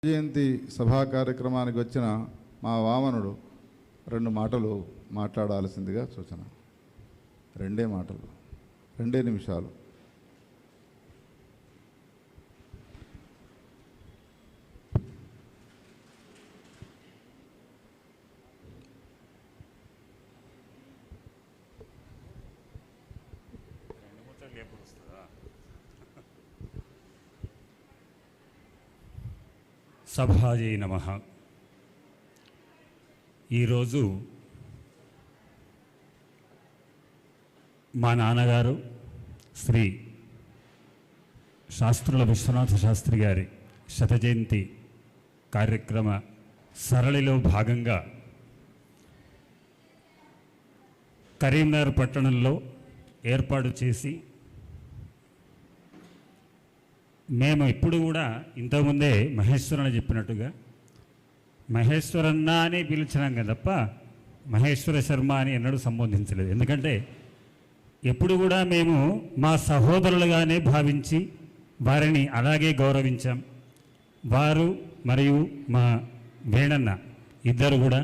జయంతి సభా కార్యక్రమానికి వచ్చిన మా వామనుడు 2 మాటలు మాట్లాడాల్సిందిగా సూచన. 2 మాటలు, 2 నిమిషాలు. సభాజీ నమః. ఈరోజు మా నాన్నగారు శ్రీ శాస్త్రుల విశ్వనాథ శాస్త్రి గారి శతజయంతి కార్యక్రమ సరళిలో భాగంగా కరీంనగర్ పట్టణంలో ఏర్పాటు చేసి మేము ఇప్పుడు కూడా ఇంతకుముందే మహేశ్వరన్న చెప్పినట్టుగా మహేశ్వరన్న అని పిలిచినాం కదా తప్ప మహేశ్వర శర్మ అని ఎన్నడూ సంబోధించలేదు. ఎందుకంటే ఎప్పుడు కూడా మేము మా సహోదరులుగానే భావించి వారిని అలాగే గౌరవించాం. వారు మరియు మా వేణన్న ఇద్దరు కూడా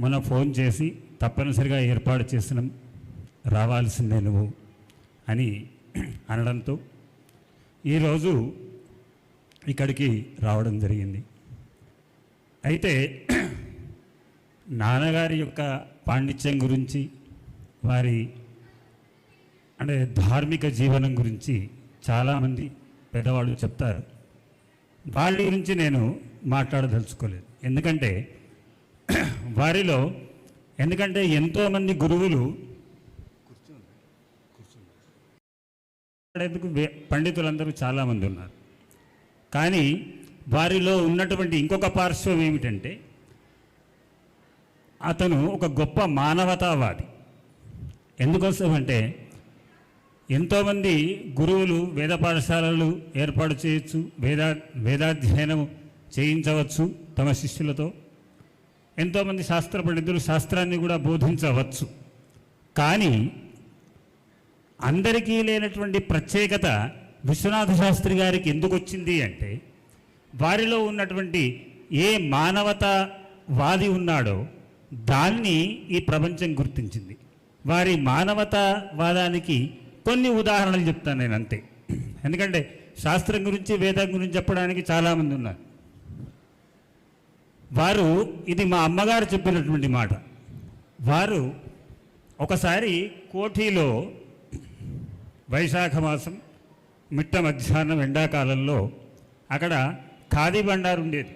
మొన్న ఫోన్ చేసి తప్పనిసరిగా ఏర్పాటు చేసినాం, రావాల్సిందే నువ్వు అని అనడంతో ఈరోజు ఇక్కడికి రావడం జరిగింది. అయితే నాన్నగారి యొక్క పాండిత్యం గురించి, వారి అంటే ధార్మిక జీవనం గురించి చాలామంది పెద్దవాళ్ళు చెప్తారు. వాళ్ళ గురించి నేను మాట్లాడదలుచుకోలేదు. ఎందుకంటే వారిలో ఎంతోమంది గురువులు పండితులందరూ చాలామంది ఉన్నారు. కానీ వారిలో ఉన్నటువంటి ఇంకొక పార్శ్వం ఏమిటంటే అతను ఒక గొప్ప మానవతావాది. ఎందుకోసం అంటే ఎంతోమంది గురువులు వేద పాఠశాలలు ఏర్పాటు చేయొచ్చు, వేదాధ్యయనం చేయించవచ్చు తమ శిష్యులతో. ఎంతోమంది శాస్త్ర పండితులు శాస్త్రాన్ని కూడా బోధించవచ్చు. కానీ అందరికీ లేనటువంటి ప్రత్యేకత విశ్వనాథ శాస్త్రి గారికి ఎందుకు వచ్చింది అంటే వారిలో ఉన్నటువంటి ఏ మానవతావాది ఉన్నాడో దాన్ని ఈ ప్రపంచం గుర్తించింది. వారి మానవతావాదానికి కొన్ని ఉదాహరణలు చెప్తాను నేను, అంతే. ఎందుకంటే శాస్త్రం గురించి వేదం గురించి చెప్పడానికి చాలామంది ఉన్నారు. వారు ఇది మా అమ్మగారు చెప్పినటువంటి మాట. వారు ఒకసారి కోఠీలో వైశాఖ మాసం మిట్ట మధ్యాహ్నం ఎండాకాలంలో అక్కడ ఖాదీ బండారు ఉండేది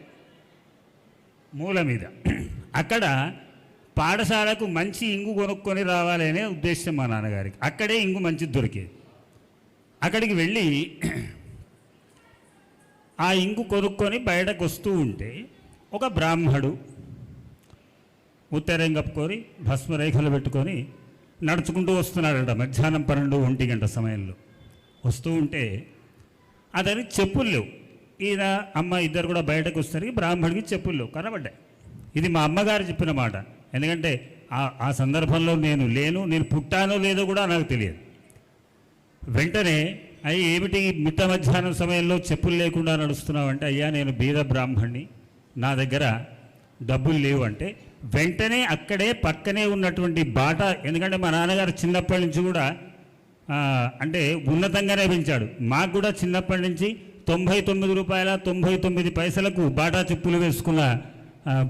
మూల మీద. అక్కడ పాఠశాలకు మంచి ఇంగు కొనుక్కొని రావాలి అనే ఉద్దేశం మా నాన్నగారికి. అక్కడే ఇంగు మంచిది దొరికేది. అక్కడికి వెళ్ళి ఆ ఇంగు కొనుక్కొని బయటకు వస్తూ ఉంటే ఒక బ్రాహ్మడు ఉత్తరం కప్పుకొని భస్మరేఖలు పెట్టుకొని నడుచుకుంటూ వస్తున్నాడట. మధ్యాహ్నం 12-1 గంట సమయంలో వస్తూ ఉంటే అతనికి చెప్పులు లేవు. ఈయన అమ్మ ఇద్దరు కూడా బయటకు వస్తారు. బ్రాహ్మడికి చెప్పులు లేవు, కనబడ్డాయి. ఇది మా అమ్మగారు చెప్పిన మాట. ఎందుకంటే ఆ సందర్భంలో నేను పుట్టానో లేదో కూడా నాకు తెలియదు. వెంటనే అయ్యి ఏమిటి మిట్ట మధ్యాహ్నం సమయంలో చెప్పులు లేకుండా నడుస్తున్నావు అంటే, అయ్యా నేను బీద బ్రాహ్మణ్ణి, నా దగ్గర డబ్బులు లేవు అంటే వెంటనే అక్కడే పక్కనే ఉన్నటువంటి బాట. ఎందుకంటే మా నాన్నగారు చిన్నప్పటి నుంచి కూడా అంటే ఉన్నతంగానే పెంచాడు. మాకు కూడా చిన్నప్పటి నుంచి 99 రూపాయల 99 పైసలకు బాటా చెప్పులు వేసుకున్న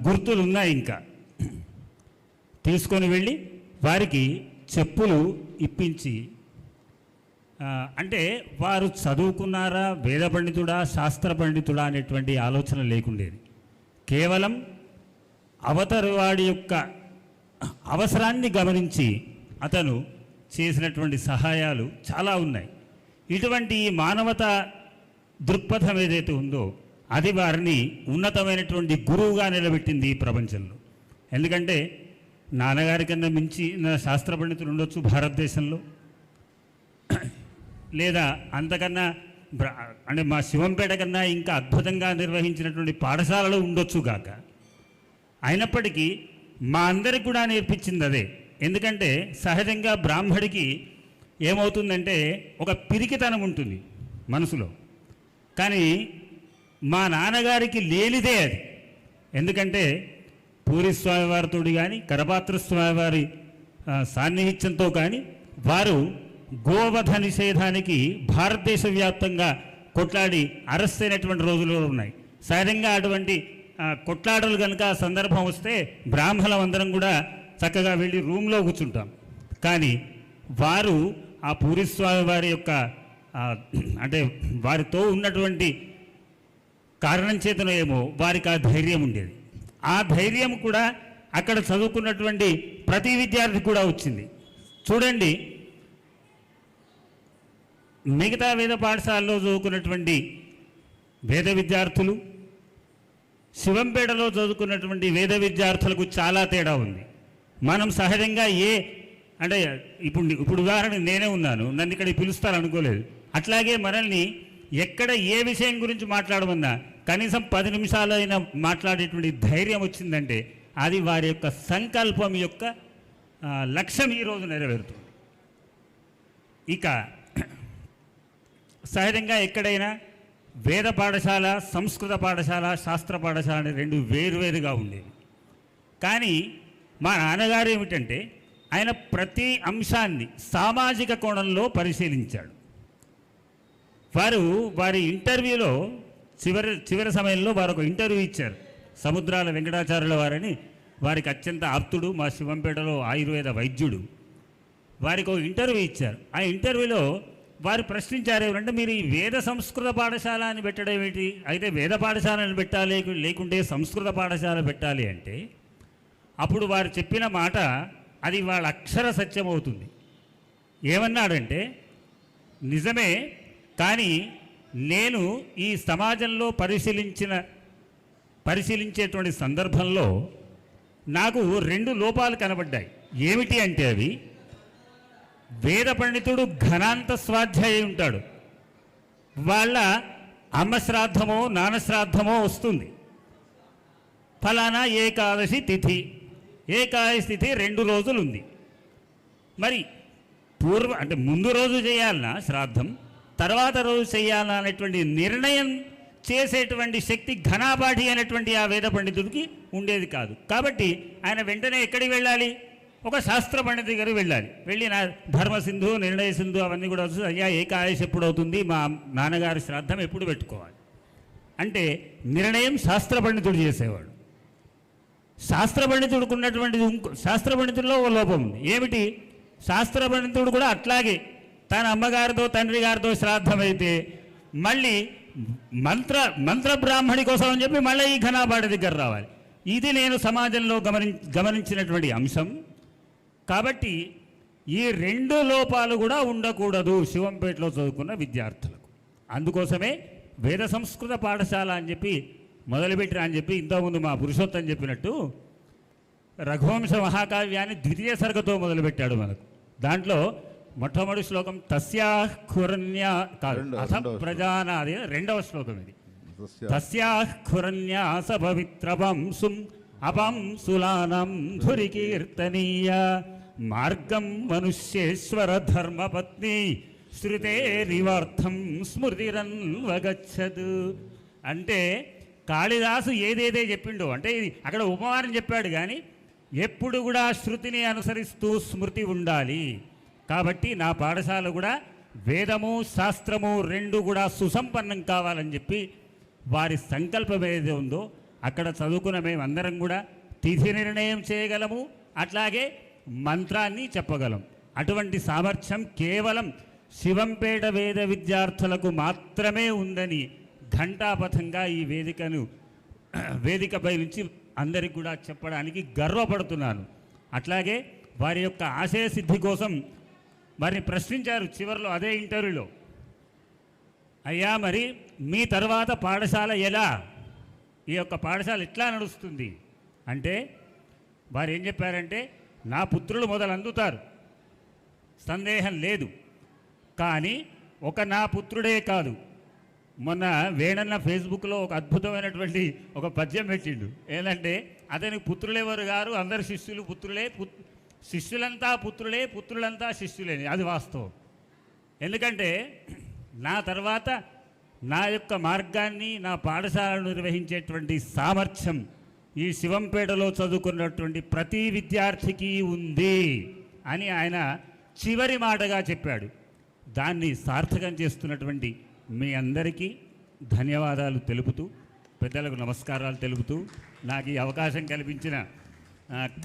గుర్తులు ఉన్నాయి. ఇంకా తీసుకొని వెళ్ళి వారికి చెప్పులు ఇప్పించి, అంటే వారు చదువుకున్నారా, వేద పండితుడా, శాస్త్ర పండితుడా అనేటువంటి ఆలోచన లేకుండేది. కేవలం అవతరివాడి యొక్క అవసరాన్ని గమనించి అతను చేసినటువంటి సహాయాలు చాలా ఉన్నాయి. ఇటువంటి మానవతా దృక్పథం ఏదైతే ఉందో అది వారిని ఉన్నతమైనటువంటి గురువుగా నిలబెట్టింది ఈ ప్రపంచంలో. ఎందుకంటే నాన్నగారి కన్నా మించి శాస్త్ర పండితులు ఉండొచ్చు భారతదేశంలో, లేదా అంతకన్నా అంటే మా శివంపేట కన్నా ఇంకా అద్భుతంగా నిర్వహించినటువంటి పాఠశాలలు ఉండొచ్చు గాక. అయినప్పటికీ మా అందరికి కూడా నేర్పించింది అదే. ఎందుకంటే సహజంగా బ్రాహ్మడికి ఏమవుతుందంటే ఒక పిరికితనం ఉంటుంది మనసులో. కానీ మా నాన్నగారికి లేనిదే అది. ఎందుకంటే పూరి స్వామివారితో కానీ కరపాత్ర స్వామివారి సాన్నిహిత్యంతో కానీ వారు గోవధ నిషేధానికి భారతదేశ వ్యాప్తంగా కొట్లాడి అరెస్ట్ అయినటువంటి రోజులు ఉన్నాయి. సహజంగా అటువంటి కొట్లాటలు కనుక సందర్భం వస్తే బ్రాహ్మణులం అందరం కూడా చక్కగా వెళ్ళి రూమ్లో కూర్చుంటాం. కానీ వారు ఆ పూరి స్వామి వారి యొక్క అంటే వారితో ఉన్నటువంటి కారణం చేతనో ఏమో వారికి ఆ ధైర్యం ఉండేది. ఆ ధైర్యం కూడా అక్కడ చదువుకున్నటువంటి ప్రతి విద్యార్థి కూడా వచ్చింది. చూడండి, మిగతా వేద పాఠశాలలో చదువుకున్నటువంటి వేద విద్యార్థులు, శివంపేటలో చదువుకున్నటువంటి వేద విద్యార్థులకు చాలా తేడా ఉంది. మనం సహజంగా అంటే ఇప్పుడు ఉదాహరణ నేనే ఉన్నాను, నన్ను ఇక్కడ పిలుస్తారు అనుకోలేదు. అట్లాగే మనల్ని ఎక్కడ ఏ విషయం గురించి మాట్లాడమన్నా కనీసం 10 నిమిషాలైనా మాట్లాడేటువంటి ధైర్యం వచ్చిందంటే అది వారి యొక్క సంకల్పం యొక్క లక్ష్యం ఈరోజు నెరవేరుతుంది. ఇక సహజంగా ఎక్కడైనా వేద పాఠశాల, సంస్కృత పాఠశాల, శాస్త్ర పాఠశాల అనే రెండు వేరువేరుగా ఉండేవి. కానీ మా నాన్నగారు ఏమిటంటే ఆయన ప్రతి అంశాన్ని సామాజిక కోణంలో పరిశీలించాడు. వారి ఇంటర్వ్యూలో చివరి సమయంలో వారు ఒక ఇంటర్వ్యూ ఇచ్చారు. సముద్రాల వెంకటాచార్యుల వారని, వారికి అత్యంత ఆప్తుడు, మా శివంపేటలో ఆయుర్వేద వైద్యుడు, వారికి ఒక ఇంటర్వ్యూ ఇచ్చారు. ఆ ఇంటర్వ్యూలో వారు ప్రశ్నించారు ఏమంటే, మీరు ఈ వేద సంస్కృత పాఠశాల అని పెట్టడం ఏమిటి? అయితే వేద పాఠశాలను పెట్టాలి, లేకుంటే సంస్కృత పాఠశాల పెట్టాలి అంటే అప్పుడు వారు చెప్పిన మాట అది వాళ్ళ అక్షర సత్యం అవుతుంది. ఏమన్నాడంటే, నిజమే, కానీ నేను ఈ సమాజంలో పరిశీలించేటువంటి సందర్భంలో నాకు 2 లోపాలు కనబడ్డాయి. ఏమిటి అంటే అవి, వేద పండితుడు ఘనాంత స్వాధ్యాయి ఉంటాడు, వాళ్ళ అమ్మ శ్రాద్ధమో నాన్న శ్రాద్ధమో వస్తుంది, ఫలానా ఏకాదశి తిథి, ఏకాదశి తిథి 2 రోజులు ఉంది. మరి అంటే ముందు రోజు చేయాలన్నా శ్రాద్ధం, తర్వాత రోజు చేయాలన్నా అనేటువంటి నిర్ణయం చేసేటువంటి శక్తి ఘనాపాఠి అనేటువంటి ఆ వేద పండితుడికి ఉండేది కాదు. కాబట్టి ఆయన వెంటనే ఎక్కడికి వెళ్ళాలి? ఒక శాస్త్ర పండితు దగ్గరికి వెళ్ళాలి. వెళ్ళి నా ధర్మసింధు, నిర్ణయ సింధు అవన్నీ కూడా వస్తుంది. అయ్యా ఏకాదశి ఎప్పుడు అవుతుంది, మా నాన్నగారి శ్రాద్ధం ఎప్పుడు పెట్టుకోవాలి అంటే నిర్ణయం శాస్త్ర పండితుడు చేసేవాడు. శాస్త్ర పండితుడికి ఉన్నటువంటి శాస్త్ర పండితుల్లో ఒక లోపం ఉంది. ఏమిటి? శాస్త్ర పండితుడు కూడా అట్లాగే తన అమ్మగారితో తండ్రి గారితో శ్రాద్ధం అయితే మళ్ళీ మంత్ర బ్రాహ్మణి కోసం అని చెప్పి మళ్ళీ ఈ ఘనాపాఠి దగ్గర రావాలి. ఇది నేను సమాజంలో గమనించినటువంటి అంశం. కాబట్టి ఈ 2 లోపాలు కూడా ఉండకూడదు శివంపేటలో చదువుకున్న విద్యార్థులకు. అందుకోసమే వేద సంస్కృత పాఠశాల అని చెప్పి మొదలుపెట్టిరా అని చెప్పి ఇంతకుముందు మా పురుషోత్తం చెప్పినట్టు రఘువంశ మహాకావ్యాన్ని 2వ సర్గతో మొదలుపెట్టాడు మనకు. దాంట్లో మొట్టమొదటి శ్లోకం తస్యాహురణ్య అథ ప్రజానాది, 2వ శ్లోకం ఇది. తస్యాహురణ్యాస పవిత్రవంశం అపంసులానం ధురికీర్తనీయ మార్గం మనుష్యేశ్వర ధర్మపత్ని శృతేరివార్థం స్మృతిరన్వగచ్చదు. అంటే కాళిదాసు ఏదేదే చెప్పిండో, అంటే ఇది అక్కడ ఉపమానం చెప్పాడు, కానీ ఎప్పుడు కూడా శృతిని అనుసరిస్తూ స్మృతి ఉండాలి. కాబట్టి నా పాఠశాల కూడా వేదము శాస్త్రము 2 కూడా సుసంపన్నం కావాలని చెప్పి వారి సంకల్పం ఏదైతే ఉందో అక్కడ చదువుకున్న మేమందరం కూడా తిథి నిర్ణయం చేయగలము, అట్లాగే మంత్రాన్ని చెప్పగలం. అటువంటి సామర్థ్యం కేవలం శివంపేట వేద విద్యార్థులకు మాత్రమే ఉందని ఘంటాపథంగా ఈ వేదికపై నుంచి అందరికి కూడా చెప్పడానికి గర్వపడుతున్నాను. అట్లాగే వారి యొక్క ఆశయ సిద్ధి కోసం వారిని ప్రశ్నించారు చివరిలో అదే ఇంటర్వ్యూలో, అయ్యా మరి మీ తర్వాత పాఠశాల ఎలా, ఈ యొక్క పాఠశాల ఎట్లా నడుస్తుంది అంటే వారు ఏం చెప్పారంటే, నా పుత్రులు మొదలు అందుతారు, సందేహం లేదు, కానీ నా పుత్రుడే కాదు, మొన్న వేణన్న ఫేస్బుక్లో ఒక అద్భుతమైనటువంటి ఒక పద్యం పెట్టిండు. ఏంటంటే అతని పుత్రులెవరు గారు, అందరు శిష్యులు పుత్రులే, శిష్యులంతా పుత్రులే, పుత్రులంతా శిష్యులే. అది వాస్తవం. ఎందుకంటే నా తర్వాత నా యొక్క మార్గాన్ని, నా పాఠశాలను నిర్వహించేటువంటి సామర్థ్యం ఈ శివంపేటలో చదువుకున్నటువంటి ప్రతి విద్యార్థికి ఉంది అని ఆయన చివరి మాటగా చెప్పాడు. దాన్ని సార్థకం చేస్తున్నటువంటి మీ అందరికీ ధన్యవాదాలు తెలుపుతూ, పెద్దలకు నమస్కారాలు తెలుపుతూ, నాకు ఈ అవకాశం కల్పించిన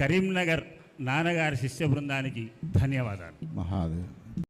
కరీంనగర్ నాన్నగారి శిష్య బృందానికి ధన్యవాదాలు. మహాదేవ్.